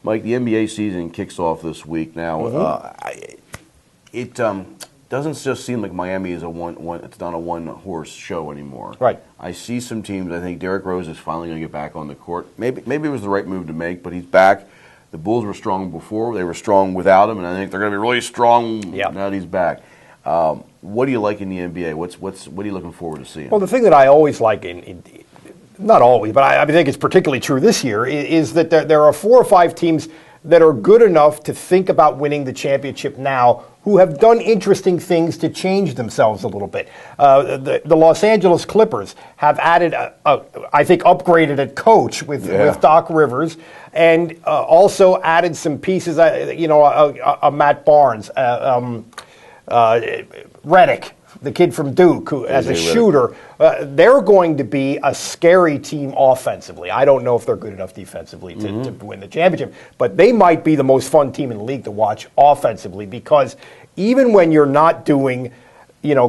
Mike, the NBA season kicks off this week now. It doesn't just seem like Miami is it's not a one-horse show anymore. Right. I see some teams. I think Derrick Rose is finally going to get back on the court. Maybe it was the right move to make, but he's back. The Bulls were strong before; they were strong without him, and I think they're going to be really strong now that he's back. What do you like in the NBA? What are you looking forward to seeing? Well, the thing that I always like not always, but I think it's particularly true this year, is that there are 4 or 5 teams that are good enough to think about winning the championship now, who have done interesting things to change themselves a little bit. The Los Angeles Clippers have added, I think, upgraded at coach with Doc Rivers, and also added some pieces, Matt Barnes, Redick, the kid from Duke, who as a shooter, they're going to be a scary team offensively. I don't know if they're good enough defensively to win the championship, but they might be the most fun team in the league to watch offensively, because even when you're not doing,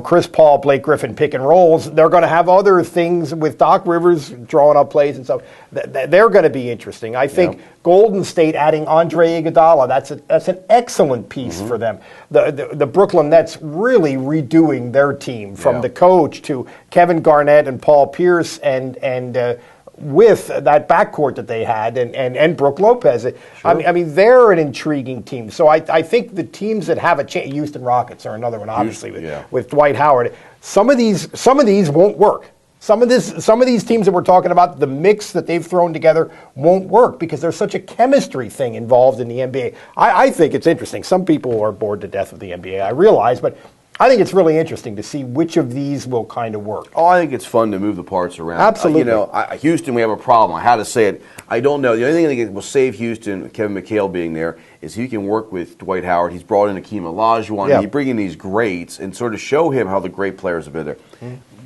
Chris Paul, Blake Griffin pick and rolls, they're going to have other things with Doc Rivers drawing up plays and stuff. They're going to be interesting. I think Golden State adding Andre Iguodala, that's an excellent piece for them. The Brooklyn Nets really redoing their team from the coach to Kevin Garnett and Paul Pierce and with that backcourt that they had and Brook Lopez. Sure. I mean, they're an intriguing team. So I think the teams that have a chance, Houston Rockets are another one, obviously, with Dwight Howard. Some of these won't work. Some of these teams that we're talking about, the mix that they've thrown together won't work because there's such a chemistry thing involved in the NBA. I think it's interesting. Some people are bored to death of the NBA, I realize, but I think it's really interesting to see which of these will kind of work. Oh, I think it's fun to move the parts around. Absolutely. Houston, we have a problem. I had to say it. I don't know. The only thing that will save Houston, Kevin McHale being there, is he can work with Dwight Howard. He's brought in Akeem Olajuwon. Yeah. He bring in these greats and sort of show him how the great players have been there.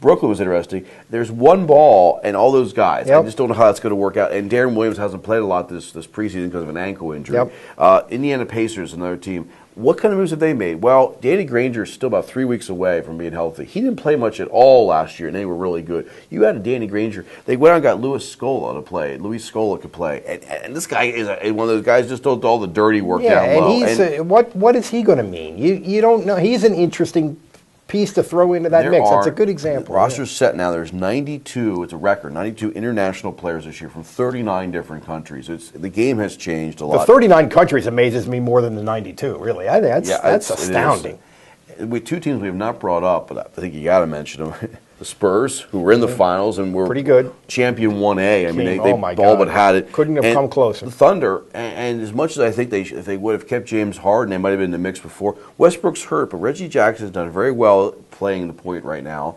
Brooklyn was interesting. There's one ball and all those guys. Yep. I just don't know how that's going to work out. And Darren Williams hasn't played a lot this preseason because of an ankle injury. Yep. Indiana Pacers, another team. What kind of moves have they made? Well, Danny Granger is still about 3 weeks away from being healthy. He didn't play much at all last year, and they were really good. You added Danny Granger. They went out and got Luis Scola to play. Luis Scola could play. And this guy is one of those guys just does all the dirty work down low. And what is he going to mean? You don't know. He's an interesting piece to throw into that mix. That's a good example. The roster's set now. There's 92. It's a record. 92 international players this year from 39 different countries. The game has changed a lot. The 39 countries amazes me more than the 92. Really, that's astounding. With 2 teams we have not brought up, but I think you got to mention them. The Spurs, who were in the finals and were pretty good, champion 1A. I mean, they all but had it. Couldn't have come closer. The Thunder, and as much as I think if they would have kept James Harden, they might have been in the mix before. Westbrook's hurt, but Reggie Jackson's done very well playing the point right now.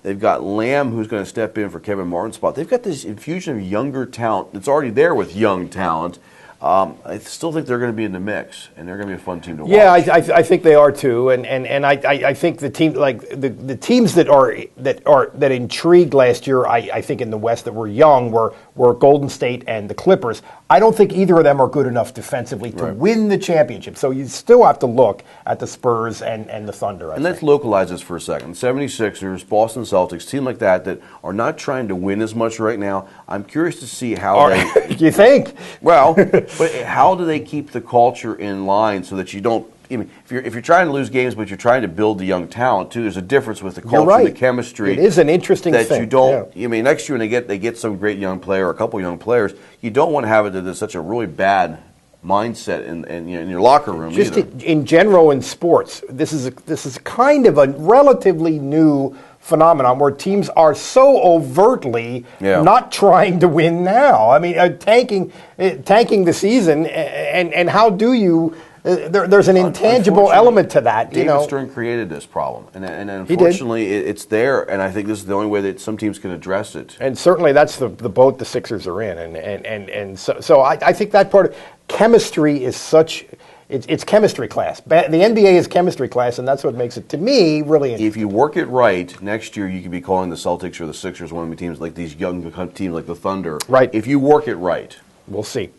They've got Lamb, who's going to step in for Kevin Martin's spot. They've got this infusion of younger talent that's already there with young talent. I still think they're going to be in the mix, and they're going to be a fun team to watch. Yeah, I think they are too, and I think the team the teams that intrigued last year, I think in the West that were young were Golden State and the Clippers. I don't think either of them are good enough defensively to win the championship. So you still have to look at the Spurs and the Thunder. And let's localize this for a second. 76ers, Boston Celtics, team like that are not trying to win as much right now. I'm curious to see how they. You think? Well. But how do they keep the culture in line so that you don't? I mean, if you're trying to lose games, but you're trying to build the young talent too, there's a difference with the culture, and the chemistry. It is an interesting that thing. You don't. I mean, next year when they get some great young player or a couple young players, you don't want to have it that there's such a really bad mindset in your locker room. Just in general in sports, this is kind of a relatively new phenomenon where teams are so overtly not trying to win now. I mean, tanking the season, and how do you? There's an intangible element to that. David Stern created this problem, and unfortunately, it's there. And I think this is the only way that some teams can address it. And certainly, that's the boat the Sixers are in. And so I think that part of chemistry is such. It's chemistry class. The NBA is chemistry class, and that's what makes it, to me, really interesting. If you work it right, next year you could be calling the Celtics or the Sixers one of the teams like these young teams like the Thunder. Right. If you work it right. We'll see.